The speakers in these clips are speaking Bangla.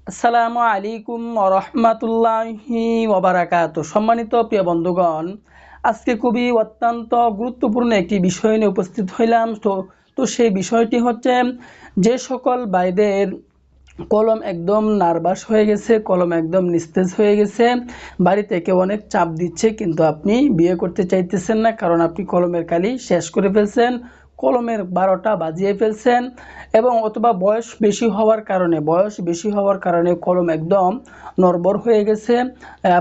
আসসালামু আলাইকুম ওরহমাতুল্লাহি ওবারাকাতু। সম্মানিত প্রিয় বন্ধুগণ, আজকে খুবই অত্যন্ত গুরুত্বপূর্ণ একটি বিষয় নিয়ে উপস্থিত হইলাম। তো সেই বিষয়টি হচ্ছে, যে সকল ভাইদের কলম একদম নার্ভাস হয়ে গেছে, কলম একদম নিস্তেজ হয়ে গেছে, বাড়ি থেকে অনেক চাপ দিচ্ছে, কিন্তু আপনি বিয়ে করতে চাইতেছেন না, কারণ আপনি কলমের কালি শেষ করে ফেলছেন, কলমের 12টা বাজিয়ে ফেলছেন, এবং অথবা বয়স বেশি হওয়ার কারণে কলম একদম নড়বড় হয়ে গেছে,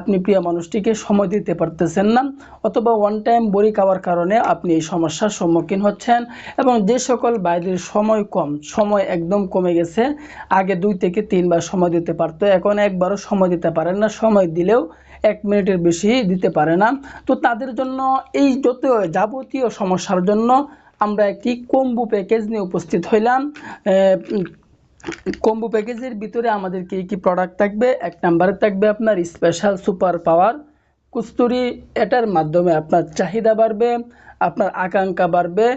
আপনি প্রিয় মানুষটিকে সময় দিতে পারতেছেন না, অথবা ওয়ান টাইম বড়ি খাওয়ার কারণে আপনি এই সমস্যার সম্মুখীন হচ্ছেন। এবং যে সকল ভাইদের সময় একদম কমে গেছে, আগে 2 থেকে 3 বার সময় দিতে পারতো, এখন একবারও সময় দিতে পারেন না, সময় দিলেও 1 মিনিটের বেশি দিতে পারে না। তো তাদের জন্য এই যত যাবতীয় সমস্যার জন্য আমরা একটি কম্বো প্যাকেজ নিয়ে উপস্থিত হইলাম। কম্বো প্যাকেজের ভিতরে আমাদের কি প্রোডাক্ট থাকবে? 1 নম্বরে থাকবে আপনার স্পেশাল সুপার পাওয়ার কস্তুরী। এটার মাধ্যমে আপনার চাহিদা বাড়বে, আপনার আকাঙ্ক্ষা বাড়বে,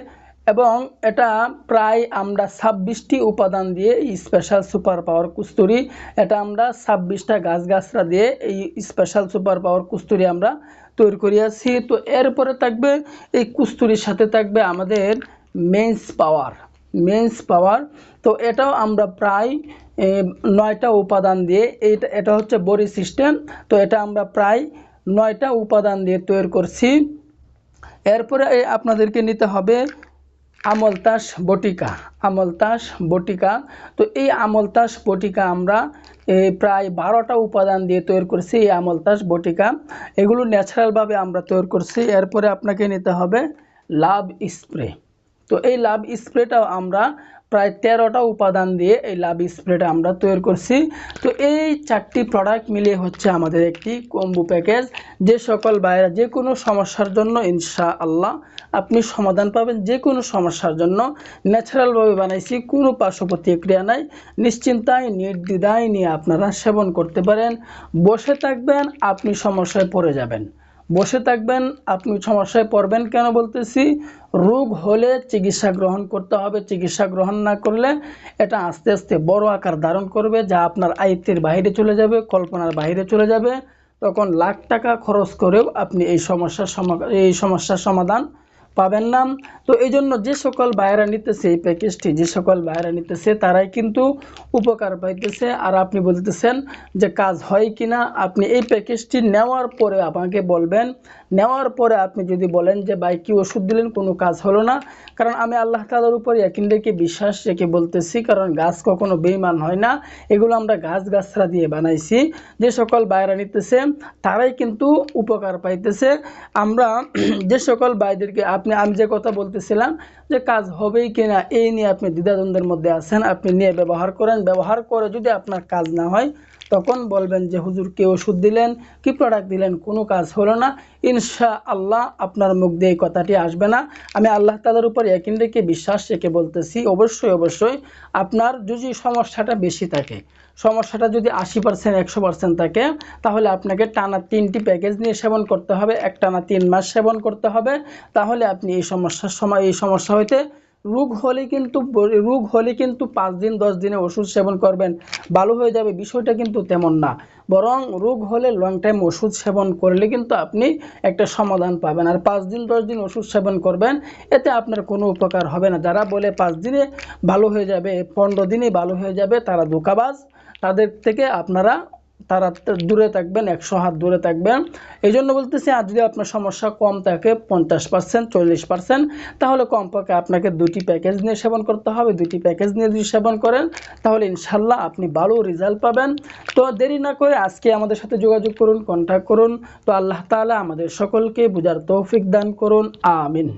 এবং এটা প্রায় আমরা 26টি উপাদান দিয়ে এই স্পেশাল সুপার পাওয়ার কস্তুরী, এটা আমরা 26টা গাছগাছরা দিয়ে এই স্পেশাল সুপার পাওয়ার কস্তুরী আমরা তৈরি করিয়াছি। তো এরপরে থাকবে এই কস্তুরীর সাথে থাকবে আমাদের মেন্স পাওয়ার। তো এটাও আমরা প্রায় 9টা উপাদান দিয়ে, এটা হচ্ছে বড়ি সিস্টেম, তো এটা আমরা প্রায় 9টা উপাদান দিয়ে তৈরি করছি। এরপরে আপনাদেরকে নিতে হবে আমলতাস বটিকা। তো এই আমলতাস বটিকা আমরা প্রায় 12টা উপাদান দিয়ে তৈরি করছি। এই আমলতাস বটিকা এগুলো ন্যাচারালভাবে আমরা তৈরি করছি। এরপরে আপনাকে নিতে হবে লাভ স্প্রে। তো এই লাভ স্প্রেটাও আমরা প্রায় 13টা উপাদান দিয়ে এই লাভ স্প্রেটা আমরা তৈরি করছি। তো এই 4টি প্রোডাক্ট মিলিয়ে হচ্ছে আমাদের একটি কম্বো প্যাকেজ। যে সকল ভাইরা যে কোনো সমস্যার জন্য ইনশাআল্লাহ আপনি সমাধান পাবেন। যে কোনো সমস্যার জন্য ন্যাচারালভাবে বানাইছি, কোনো পার্শ্ব প্রতিক্রিয়া নাই, নিশ্চিন্তায় নির্দ্বিধায় নিয়ে আপনারা সেবন করতে পারেন। বসে থাকবেন, আপনি সমস্যায় পড়ে যাবেন। বসে থাকবেন, আপনি সমস্যায় পড়বেন। কেন বলতেছি? রোগ হলে চিকিৎসা গ্রহণ করতে হবে। চিকিৎসা গ্রহণ না করলে এটা আস্তে আস্তে বড় আকার ধারণ করবে, যা আপনার আয়ত্তের বাইরে চলে যাবে, কল্পনার বাইরে চলে যাবে। তখন লাখ টাকা খরচ করেও আপনি এই সমস্যার সমাধান পাবেন না। তো এই জন্য যে সকল ভাইয়েরা নিতেছে এই প্যাকেজটি, তারাই কিন্তু উপকার পাইতেছে। আর আপনি বলতেছেন যে কাজ হয় কিনা, আপনি এই প্যাকেজটি নেওয়ার পরে আমাকে বলবেন। নেওয়ার পরে আপনি যদি বলেন যে ভাই কি ওষুধ দিলেন, কোনো কাজ হলো না, কারণ আমি আল্লাহ তাআলার উপর ইয়াকিন রেখে বিশ্বাস রেখে বলতেছি, কারণ গাছ কখনো বেঈমান হয় না, এগুলো আমরা গাছরা দিয়ে বানাইছি। যে সকল ভাইয়েরা নিতেছে তারাই কিন্তু উপকার পাইতেছে। আমরা যে সকল ভাইদেরকে আমি যে কথা বলতেছিলাম যে কাজ হবেই কিনা, এই নিয়ে আপনি দ্বিধাদ্বন্দ্বের মধ্যে আছেন, আপনি নিয়ে ব্যবহার করেন। ব্যবহার করে যদি আপনার কাজ না হয়, তখন বলবেন যে হুজুর কি ওষুধ দিলেন, কি প্রোডাক্ট দিলেন, কোনো কাজ হলো না। ইনশাআল্লাহ আপনার মুখ দিয়ে এই কথাটি আসবে না। আমি আল্লাহ তাআলার উপর ইয়াকিন রেখে বিশ্বাস রেখে বলতেছি, অবশ্যই আপনার যদি সমস্যাটা বেশি থাকে, সমস্যাটা যদি 80% 100% থাকে, তাহলে আপনাকে টানা 3টি প্যাকেজ নিয়ে সেবন করতে হবে, একটানা 3 মাস সেবন করতে হবে। তাহলে আপনি এই সমস্যা হইতে রোগ হলে কিন্তু 5 দিন 10 দিনে ওষুধ সেবন করবেন, ভালো হয়ে যাবে, বিষয়টা কিন্তু তেমন না। বরং রোগ হলে লং টাইম ওষুধ সেবন করলে কিন্তু আপনি একটা সমাধান পাবেন। আর 5 দিন 10 দিন ওষুধ সেবন করবেন, এতে আপনার কোনো উপকার হবে না। যারা বলে 5 দিনে ভালো হয়ে যাবে, 15 দিনে ভালো হয়ে যাবে, তারা ধোঁকাবাজ। তাদের থেকে তারা দূরে থাকবেন, 100 হাত দূরে থাকবেন। এই জন্য বলতেছি, আর যদি আপনার সমস্যা কম থাকে 50% 40%, তাহলে কমপক্ষে আপনাকে 2টি প্যাকেজ নিয়ে সেবন করতে হবে। 2টি প্যাকেজ নিয়ে যদি সেবন করেন, তাহলে ইনশাল্লাহ আপনি ভালো রেজাল্ট পাবেন। তো দেরি না করে আজকে আমাদের সাথে যোগাযোগ করুন, কন্ট্যাক্ট করুন। তো আল্লাহ তাআলা আমাদের সকলকে বুঝার তৌফিক দান করুন, আমিন।